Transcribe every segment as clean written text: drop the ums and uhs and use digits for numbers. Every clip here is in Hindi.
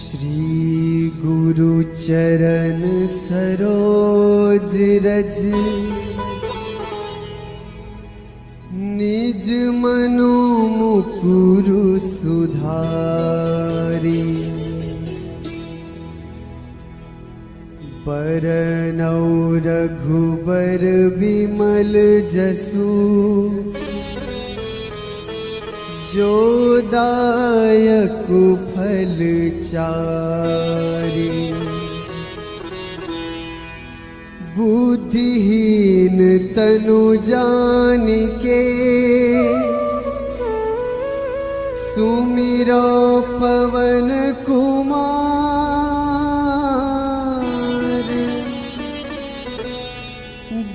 श्री गुरु चरण सरोज रज निज मनो मुकुरु सुधारी। बरनौ रघुबर बिमल जसु जो दायक फल चारि। बुद्धिहीन तनु जानिके सुमिरो पवन कुमार।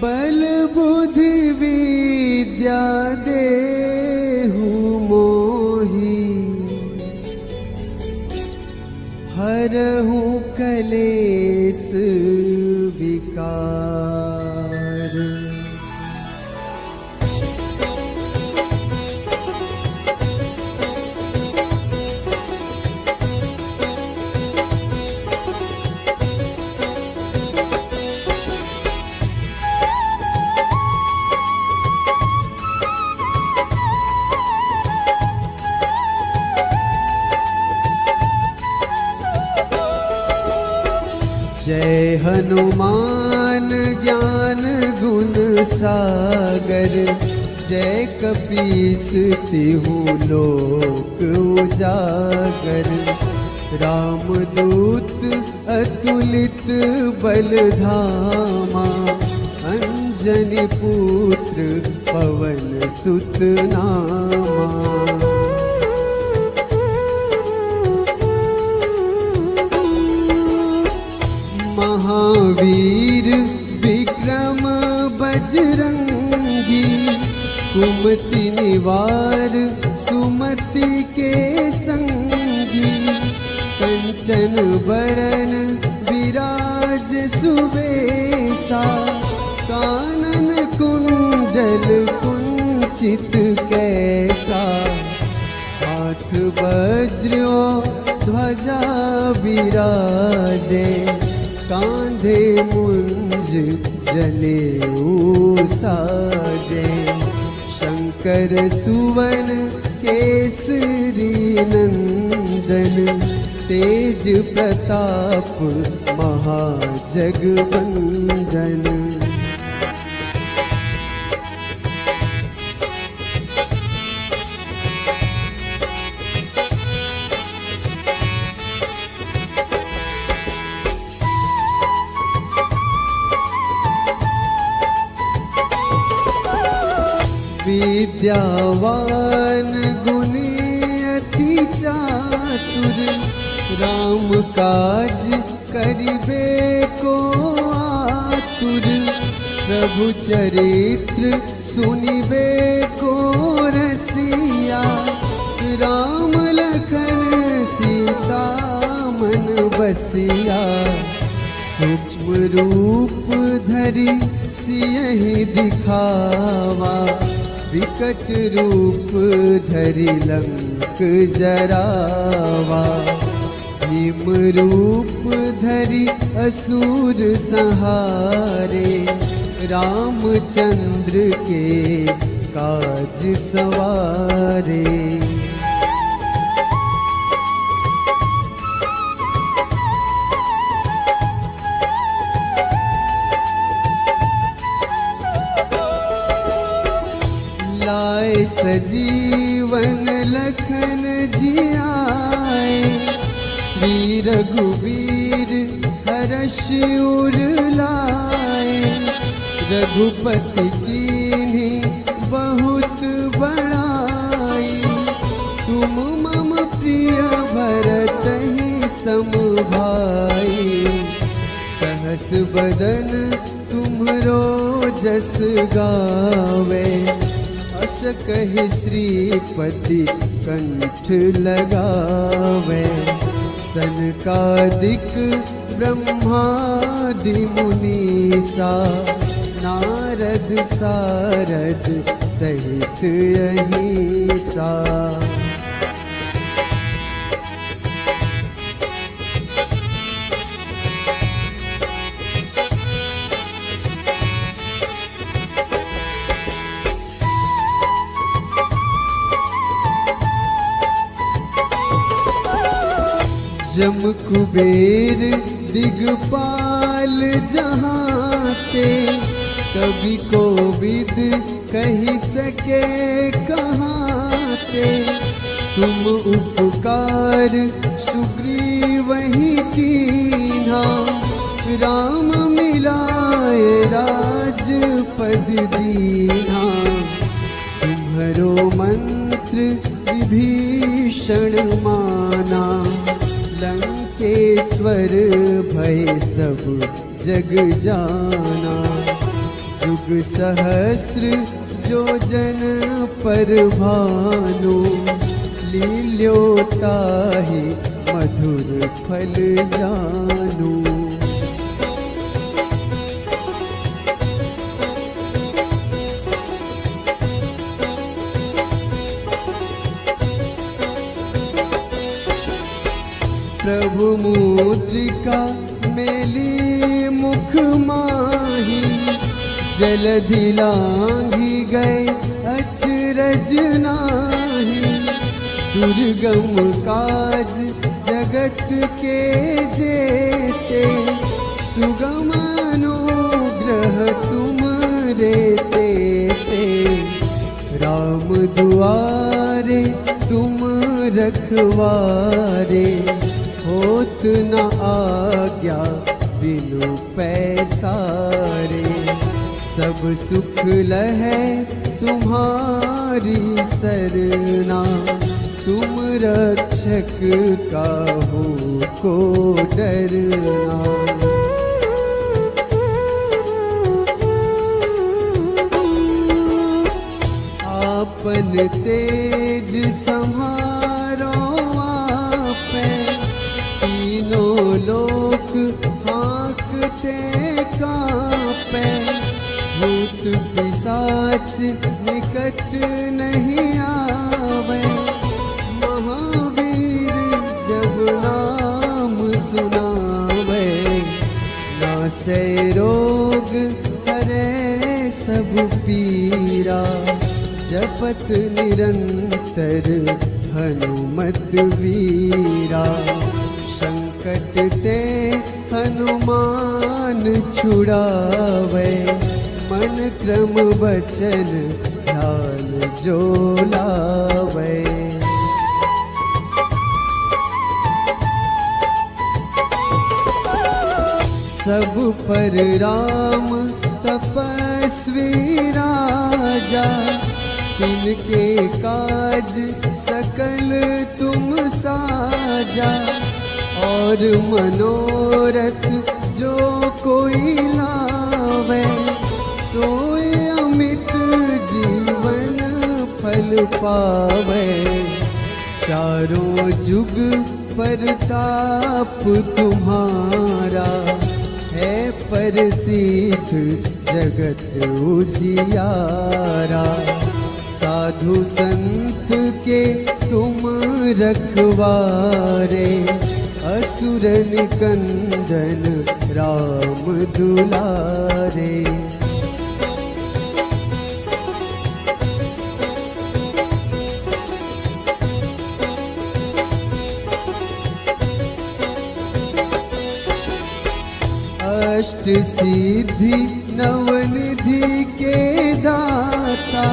बल बुद्धि विद्या देहु मोहि हरहु कलेस विकार। जय हनुमान ज्ञान गुण सागर। जय कपीस तिहु लोक उजागर। रामदूत अतुलित बल धामा। अंजनी पुत्र पवन सुत नामा। महावीर विक्रम बजरंगी। कुमति निवार सुमति के संगी। कंचन बरन विराज सुबेसा। कानन कुंडल कुंचित कैसा। हाथ वज्र ध्वजा विराजे। कांधे मुंज जनेऊ साजे। शंकर सुवन केसरी नंदन। तेज प्रताप महाजगवंदन। विद्यावान गुणी अति चातुर। राम काज करिबे को आतुर। प्रभु चरित्र सुनिबे को रसिया। राम लखन सीता मन बसिया। सूक्ष्म रूप धरि सियहि दिखावा। विकट रूप धरि लंक जरावा। भीम रूप धरि असुर संहारे। रामचंद्र के काज सवारे। लाए सजीवन लखन जियाए। श्री रघुवीर हर्ष उर लाए। रघुपति कीन्ही बहुत बड़ाई। तुम मम प्रिय भरतहि सम भाई। सहस बदन तुम्हरो जस गावे। अस कहि श्रीपति कंठ लगावे। सनकादिक ब्रह्मादि मुनीसा। नारद सारद सहित अहिसा। जम कुबेर दिगपाल जहाँ ते, कवि कोविद कही सके कहाँ ते। तुम उपकार सुग्रीव ही कीन्हा, राम मिलाए राजपद दीन्हा। तुम्हरो मंत्र विभीषण माना, लंकेश्वर भय सब जग जाना। जुग सहस्र जो जन पर भानु, लील्योताहि मधुर फल जानू। प्रभु मुद्रिका मेली मुख माही, जलधि लांघी गए अचरज नाही। दुर्गम काज जगत के जेते, सुगम अनुग्रह तुम रे तेते। राम दुआरे तुम रखवारे, होत न आज्ञा बिनु पैसारे। सब सुख लहै तुम्हारी सरना, तुम रक्षक काहू को डरना। आपन तेज संहारो आपै, तीनों लोक हाँकते कांपै। भूत पिशाच निकट नहीं आवे, महावीर जब नाम सुनावे। नासै रोग हरै सब पीरा, जपत निरंतर हनुमत वीरा। संकट ते हनुमान छुड़ावे, मन क्रम वचन ध्यान जो लावे। सब पर राम तपस्वी राजा, तिनके काज सकल तुम साजा। और मनोरथ जो कोई लावे, सोए अमित जीवन फल पावे। चारों जुग परताप तुम्हारा, है प्रसिद्ध जगत उजियारा। साधु संत के तुम रखवारे, असुर निकंदन राम दुलारे। अष्ट सिद्धि नवनिधि के दाता,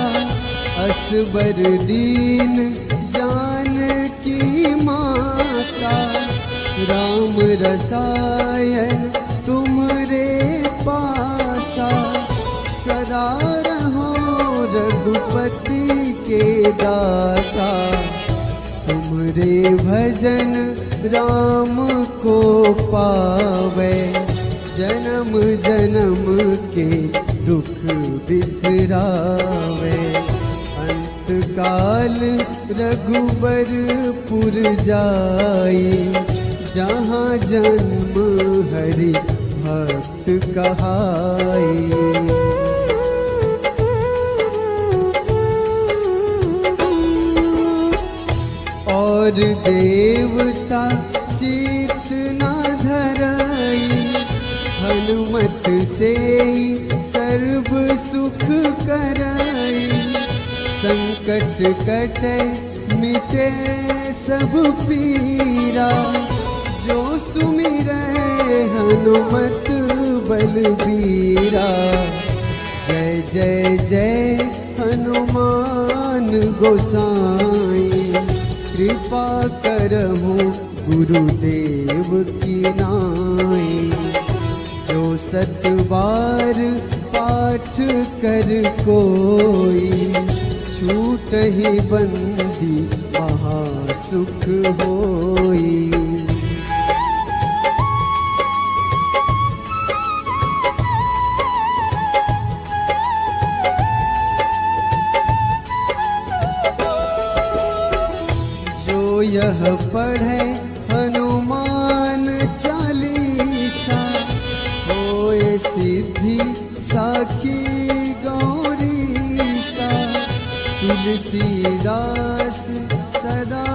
असबर दीन जानकी माता। राम रसायन तुमरे पासा, सदा रहो रघुपति के दासा। तुमरे भजन राम को पावे, जन्म जन्म के दुख बिसरावे। अंत काल रघुबरपुर जाई, जहाँ जन्म हरि भक्त कहाई। और देवता चित न धरई, हनुमत से सर्व सुख करई। संकट कटे मिटे सब पीरा, जो सुमिरै हनुमत बलबीरा। जय जय जय हनुमान गोसाई, कृपा करहु गुरुदेव की नाई। जो 7 बार पाठ कर कोई, छूटहि बंदी महासुख होई। जो यह पढ़े हनुमान चालीसा, होए सिद्धि साखी गौरीसा। तुलसीदास सदा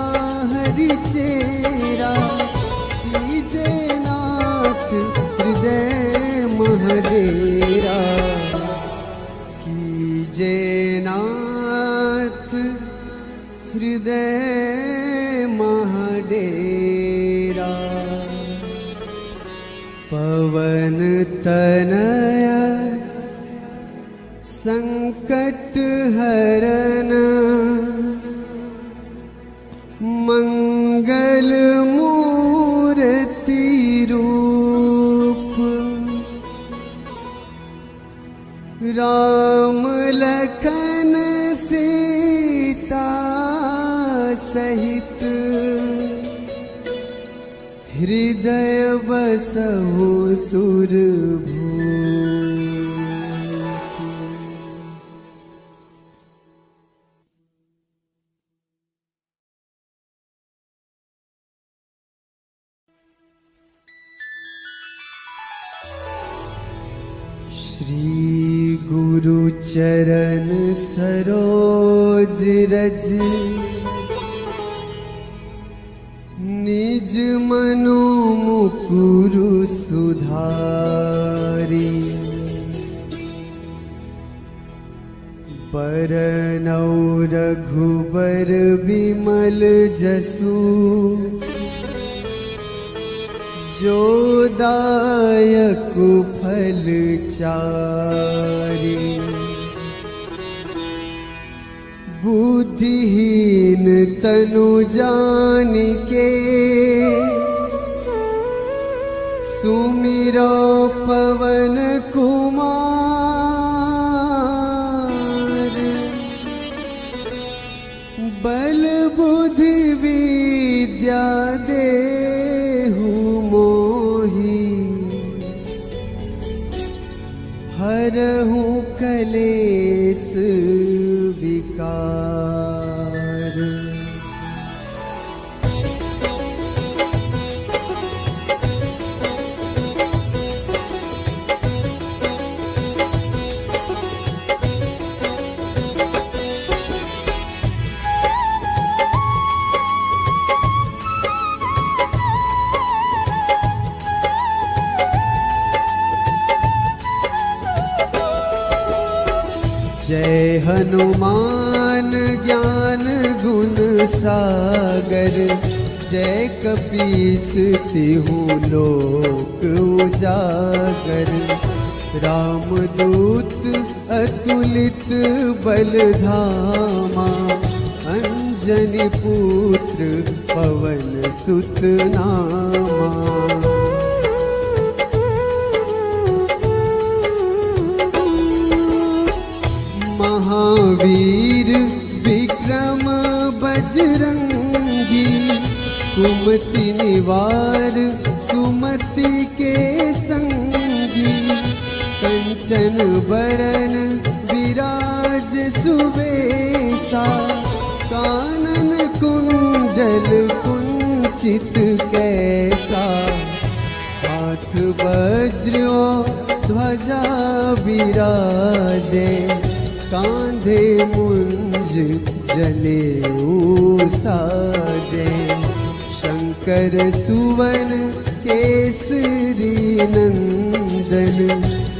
हरि चेरा, कीजे नाथ हृदय महडेरा। कीजे नाथ हृदय महडेरा। पवन तनया संकट हरन, मंगल मूर्ति रूप। राम लखन सीता सहित, हृदय बसहु सुरभूप। श्री गुरु चरण सरोज रज, निज मनो मुकुरु सुधारी। बरनौ रघुबर बिमल जसु, जो दायक फल चारि। बुद्धिहीन तनु जानिके, सुमिरो पवन कुमार। बल बुद्धि विद्या देहु मोहि, हरहु कलेस विकार। जय हनुमान ज्ञान गुण सागर, जय कपीस तिहु लोक उजागर। रामदूत अतुलित बल धामा, अंजनी पुत्र पवन सुत नामा। महावीर विक्रम बजरंगी, कुमति निवार सुमति के संगी। कंचन बरन विराज सुबेसा, कानन कुंडल कुंचित कैसा। हाथ वज्र ध्वजा विराजे, कांधे मुंज जनेऊ साजे। शंकर सुवन केसरी नंदन,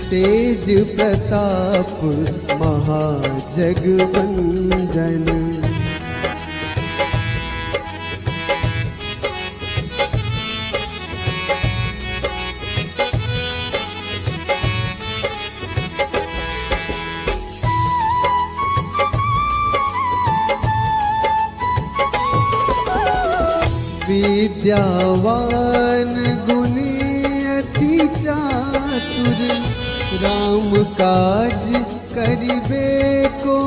तेज प्रताप महाजगवंदन। विद्यावान गुणी अति चातुर, राम काज करिबे को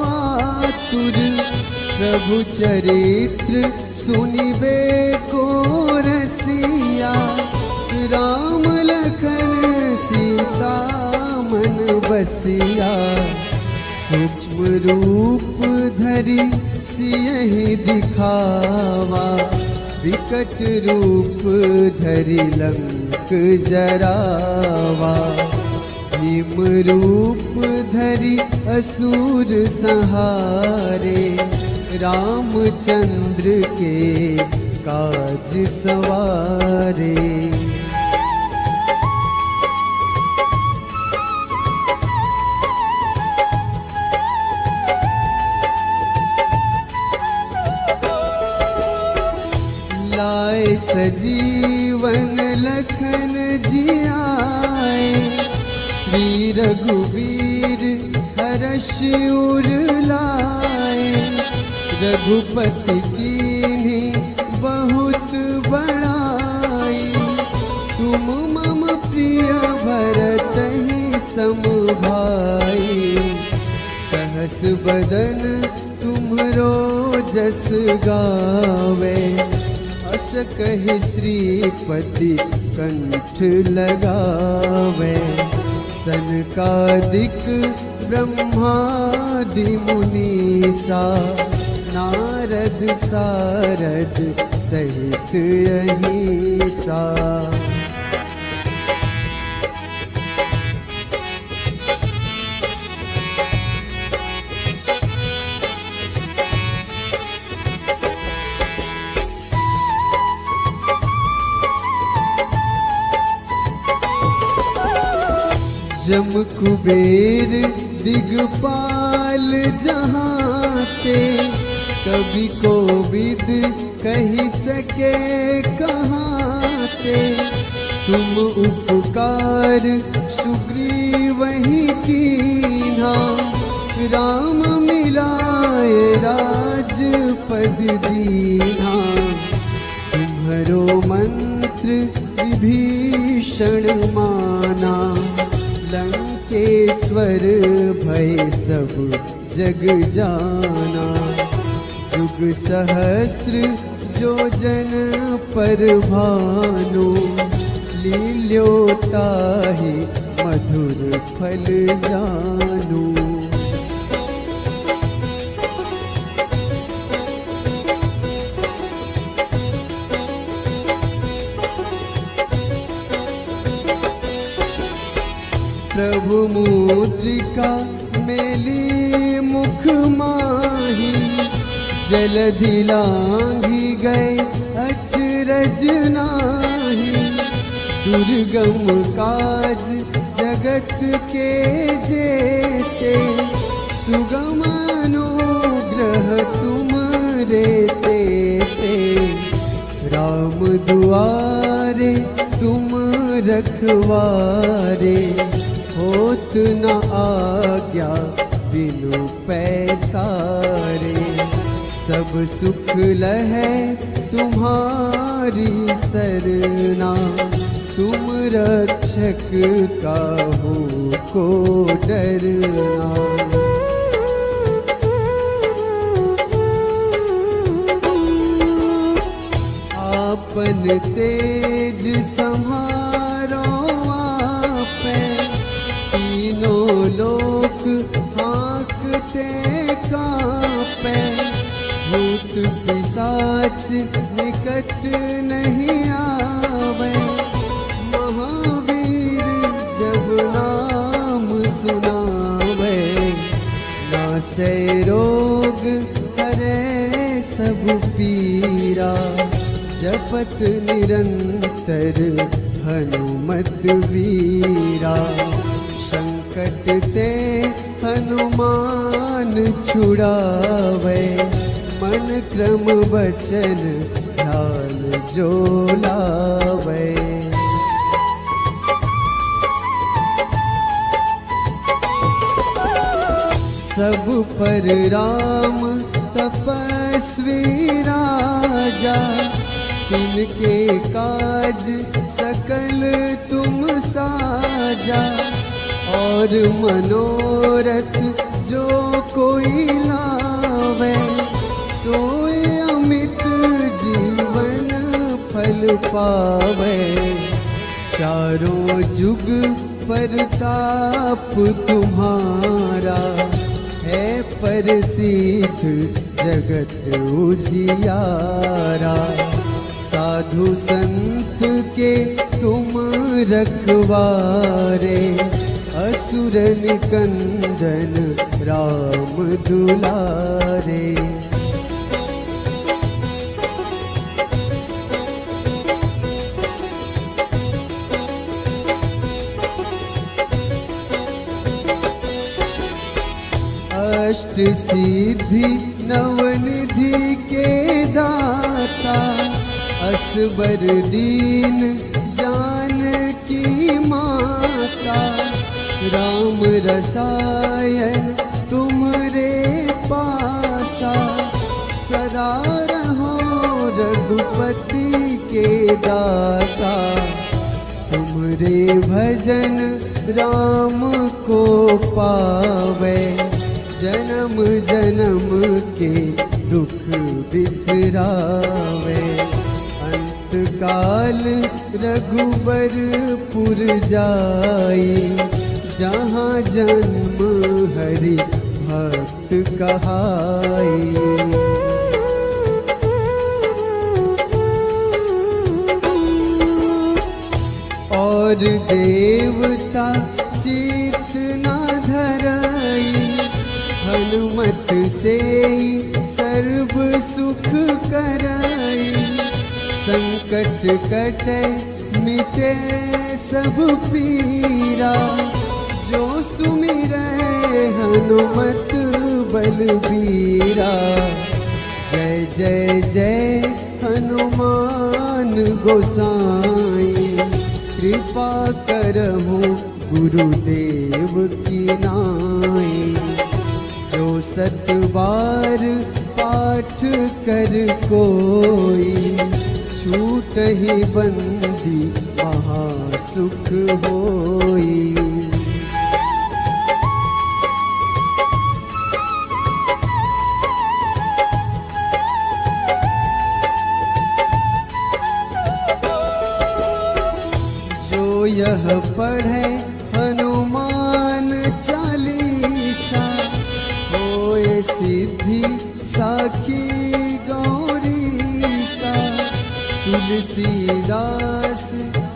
आतुर, प्रभु चरित्र सुनिबे को रसिया, राम लखन सीता मन बसिया, सूक्ष्म रूप धरि सियहि दिखावा, विकट रूप धरि लंक जरावा, भीम रूप धरि असुर संहारे, रामचंद्र के काज सवारे। लाए सजीवन लखन जियाए, श्री रघुवीर हर्ष उर लाए, रघुपति कीन्ही बहुत बड़ाई, तुम मम प्रिय भरतहि सम भाई, सहस बदन तुम्हरो जस गावे, अस कहि श्रीपति कंठ लगावे, सनकादिक ब्रह्मादि मुनीसा, नारद सारद सहित अहिसा। जम कुबेर दिगपाल जहाते, कवि कोविद कही सके कहाते, तुम उपकार सुग्रीवहि कीन्हा, राम मिलाए राजपद दीन्हा, तुम्हरो मंत्र विभीषण माना, लंकेश्वर भय सब जग जाना, जुग सहस्र जो जन पर भानु, लील्योताहि मधुर फल जानू। प्रभु मुद्रिका मेली मुख माही, जलधि लांघि गए अचरज नाही, दुर्गम काज जगत के जेते, सुगम अनुग्रह तुमरे तेते, राम दुआरे तुम रखवारे, होत न आज्ञा बिनु पैसारे, सब सुख लहै तुम्हारी सरना, तुम रक्षक काहू को डरना। आपन तेज सम्हारो आपै, तीनों लोक हाँकते कांपै, भूत पिशाच निकट नहीं आवे, महावीर जब नाम सुनावे, नासै रोग हरै सब पीरा, जपत निरंतर हनुमत वीरा, संकट ते हनुमान छुड़ावे, मन क्रम वचन ध्यान जो लावे। सब पर राम तपस्वी राजा, तिनके काज सकल तुम साजा, और मनोरथ जो कोई लावे, सोए अमित जीवन फल पावे। चारों जुग परताप तुम्हारा, है प्रसिद्ध जगत उजियारा। साधु संत के तुम रखवारे, असुर निकंदन राम दुलारे। अष्ट सिद्धि नवनिधि के दाता, असबर दीन जानकी माता। राम रसायन तुमरे पासा, सदा रहो रघुपति के दासा। तुमरे भजन राम को पावे, जन्म जन्म के दुख बिसरावे। अंत काल रघुबरपुर जाई, जहाँ जन्म हरि भक्त कहाई। और देवता चित न धरई, हनुमत से सर्व सुख करई। संकट कटे मिटे सब पीरा, जो सुमिरै हनुमत बलबीरा। जय जय जय हनुमान गोसाई, कृपा करहु गुरुदेव की नाई। जो सत बार पाठ कर कोई, छूटहि बंदी महासुख होई। जो यह पढ़े हनुमान चालीसा, होए सिद्धि साखी गौरीसा। तुलसीदास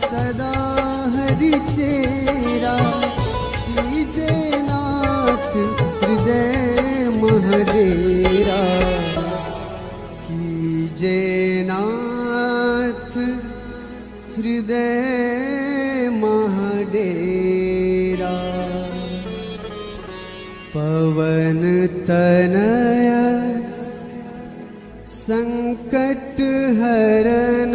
सदा हरि चेरा, कीजे नाथ हृदय महडेरा। कीजे नाथ हृदय महडेरा। पवन तनया संकट हरन,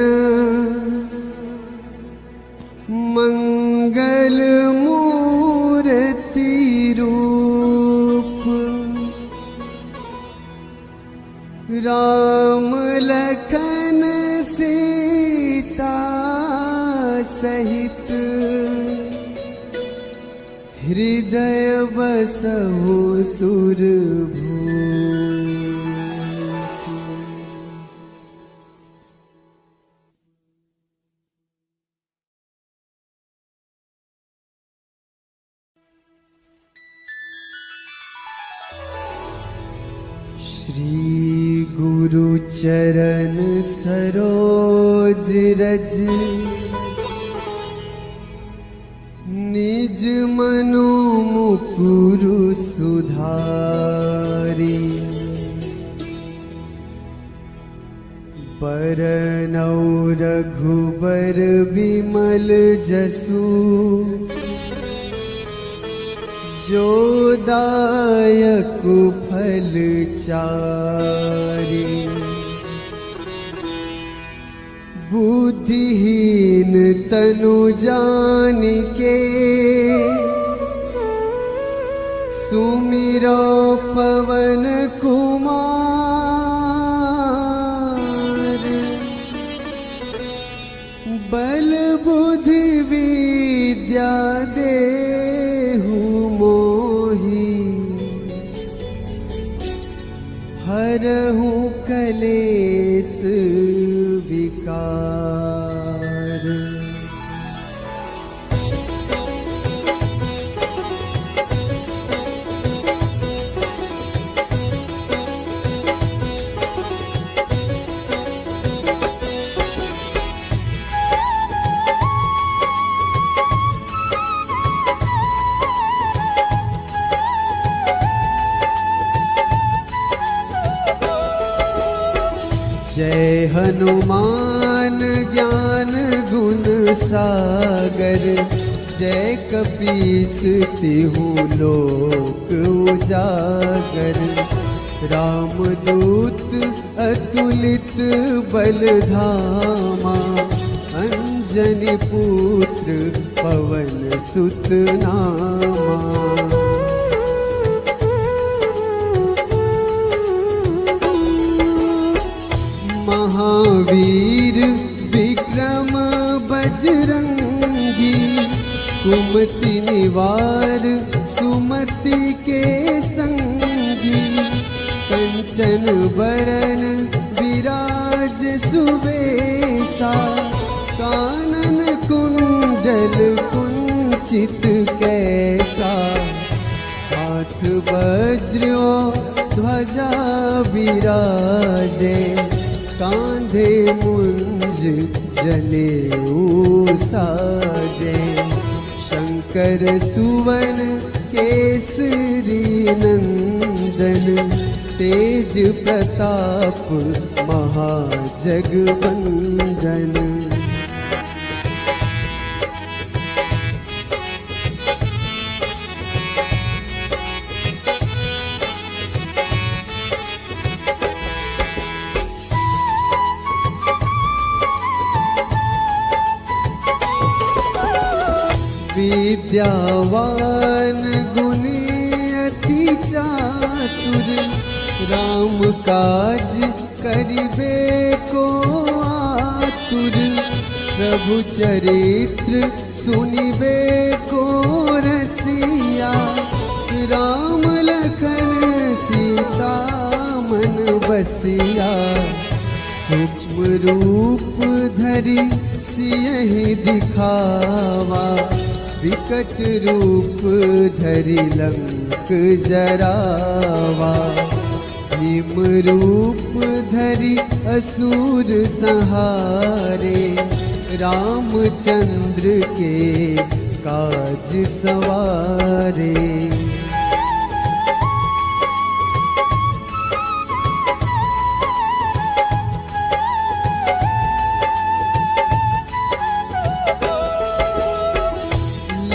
मंगल मूर्ति रूप। राम लखन सीता सहित, हृदय बसहु सुरभूप। श्री गुरु चरण सरोज रज, निज मनो मुकुरु सुधारी। बरनौ रघुबर बिमल जसु, जो दायक फल चारि। बुद्धिहीन तनु जानिके, सुमिरो पवन कुमार। कलेस विकार। जय हनुमान ज्ञान गुण सागर, जय कपीस तिहु लोक उजागर। रामदूत अतुलित बल धामा, अंजनी पुत्र पवन सुत नामा। महावीर विक्रम बजरंगी, कुमति निवार सुमति के संगी। कंचन बरन विराज सुबेसा, कानन कुंडल कुंचित कैसा। हाथ वज्र ध्वजा विराजे, कांधे मुंज जनेऊ साजे। शंकर सुवन केसरी नंदन, तेज प्रताप महाजगवंदन। विद्यावान गुणी अति चातुर, राम काज करिबे को आतुर। प्रभु चरित्र सुनिबे को रसिया, राम लखन सीता मन बसिया। सूक्ष्म रूप धरि सियहि दिखावा, विकट रूप धरि लंक जरावा। भीम रूप धरि असुर संहारे, रामचंद्र के काज सवारे।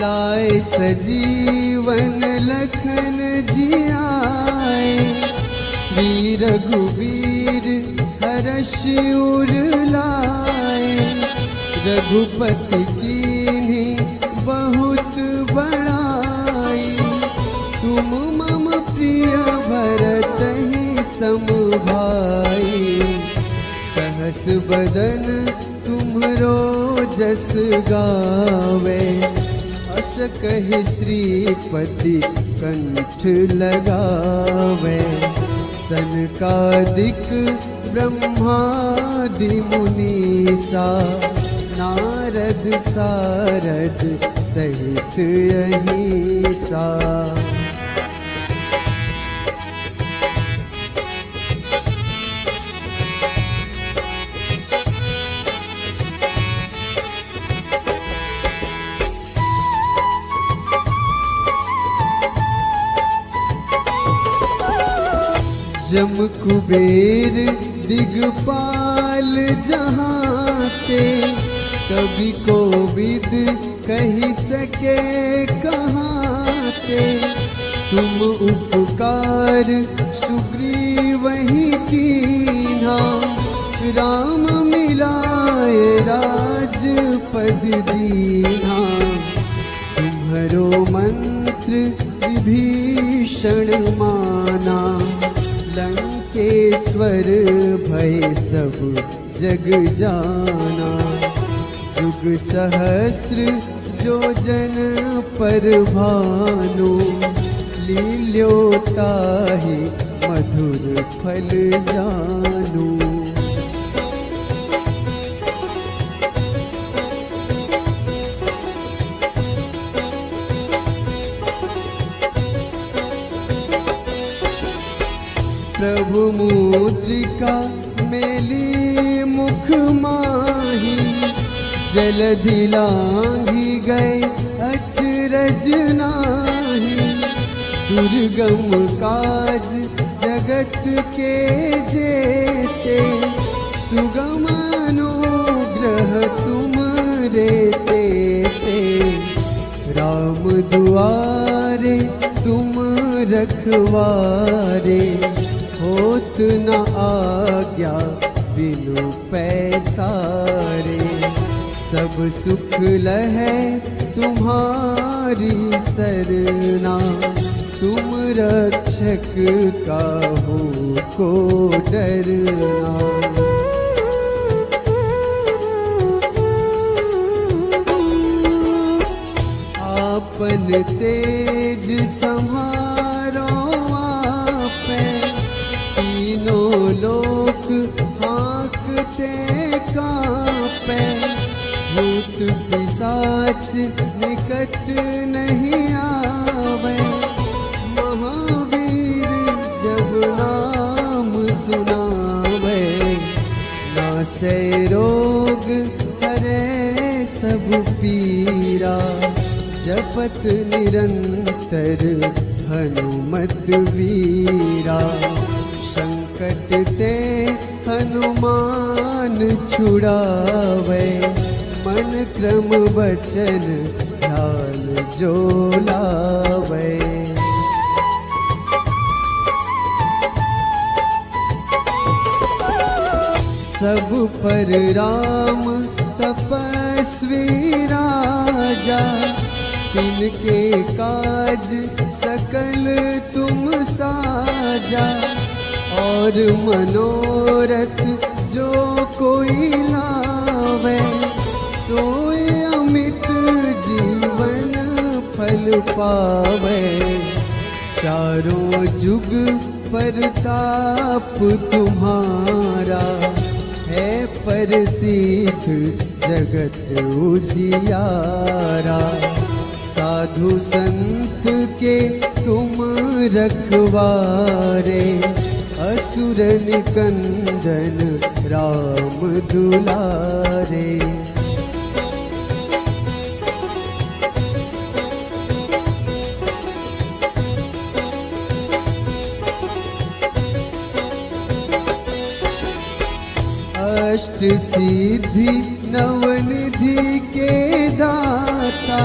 लाए सजीवन लखन जियाए, श्री रघुवीर हर्ष उर लाए। रघुपति कीन्ही बहुत बड़ाई, तुम मम प्रिय भरतहि सम भाई। सहस बदन तुम्हरो जस गावे, अस कहि श्रीपति कंठ लगावे। सनकादिक ब्रह्मादि मुनीसा, नारद सारद सहित अहिसा। जम कुबेर दिगपाल जहाते, कवि कोविद कही सके कहाते। तुम उपकार सुग्रीवहि कीन्हा, राम मिलाए राजपद दीन्हा। तुम्हरो मंत्र विभीषण माना, लंकेश्वर भय सब जग जाना। जुग सहस्र जो जन पर भानु, लील्योताहि मधुर फल जानू। प्रभु मुद्रिका मेली मुख माही, जलधि लांघी गए अचरज नाही। दुर्गम काज जगत के जेते, सुगम अनुग्रह तुम रे तेते। राम दुआरे तुम रखवारे, होत न आज्ञा बिनु पैसारे। सब सुख लहै तुम्हारी सरना, तुम रक्षक काहू को डरना। आपन तेज संहारो आपे, तीनों लोक हाँकते कांपे। भूत पिशाच निकट नहीं आवे, महावीर जब नाम सुनावे। नासै रोग हरे सब पीरा, जपत निरंतर हनुमत वीरा। संकट ते हनुमान छुड़ावे, मन क्रम वचन ध्यान जो लावे। सब पर राम तपस्वी राजा, तिनके काज सकल तुम साजा। और मनोरथ जो कोई लावे, सोए अमित जीवन फल पावे। चारों जुग परताप तुम्हारा, है प्रसिद्ध जगत उजियारा। साधु संत के तुम रखवारे, असुर निकंदन राम दुलारे। अष्ट सिद्धि नवनिधि के दाता,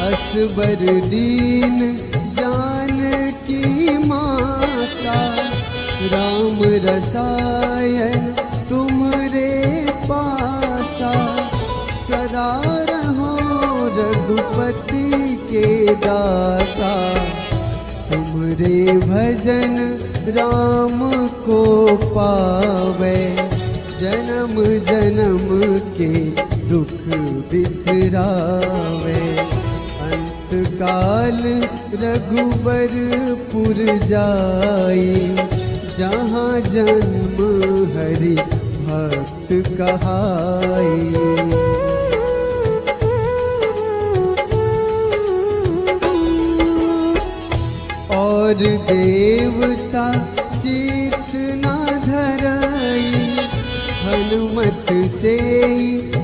असबर दीन जानकी माता। राम रसायन तुमरे पासा, सदा रहो रघुपति के दासा। तुमरे भजन राम को पावे, जन्म जन्म के दुख बिसरावे। अंत काल रघुबरपुर जाई, जहाँ जन्म हरि भक्त कहाई। और देवता चित न धरई, हनुमत से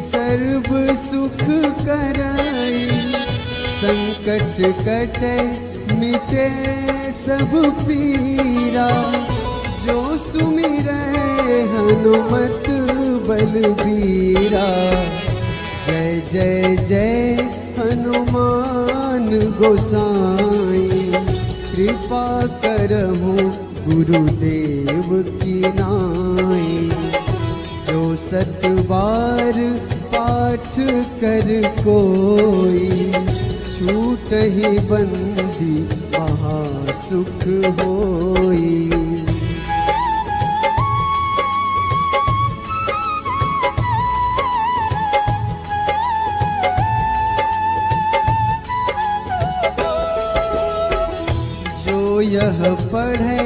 सर्व सुख करई। संकट कटे मिटे सब पीरा, जो सुमिरै हनुमत बलबीरा। जय जय जय हनुमान गोसाई, कृपा करहु गुरुदेव की नाई। जो सत बार पाठ कर कोई, छूटहि बंदी महासुख होई। जो यह पढ़े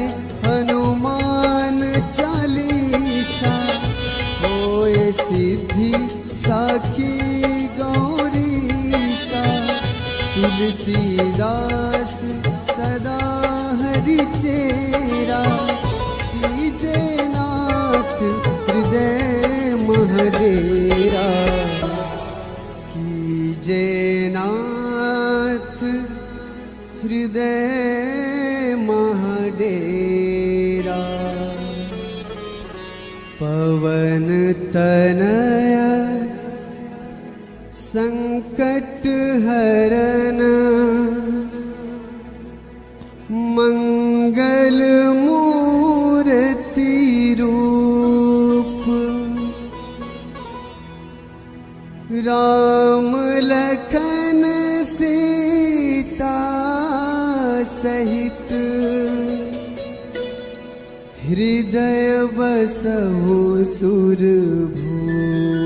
सिद्धि साखी गौरीसा तुलसीदास सदा हरि चेरा कीजे नाथ हृदय महडेरा कीजे नाथ हृदय महडेरा। पवन तनया संकट हरन मंगल मूर्ति रूप राम लखन सीता सहित हृदय बसहु सुरभूप।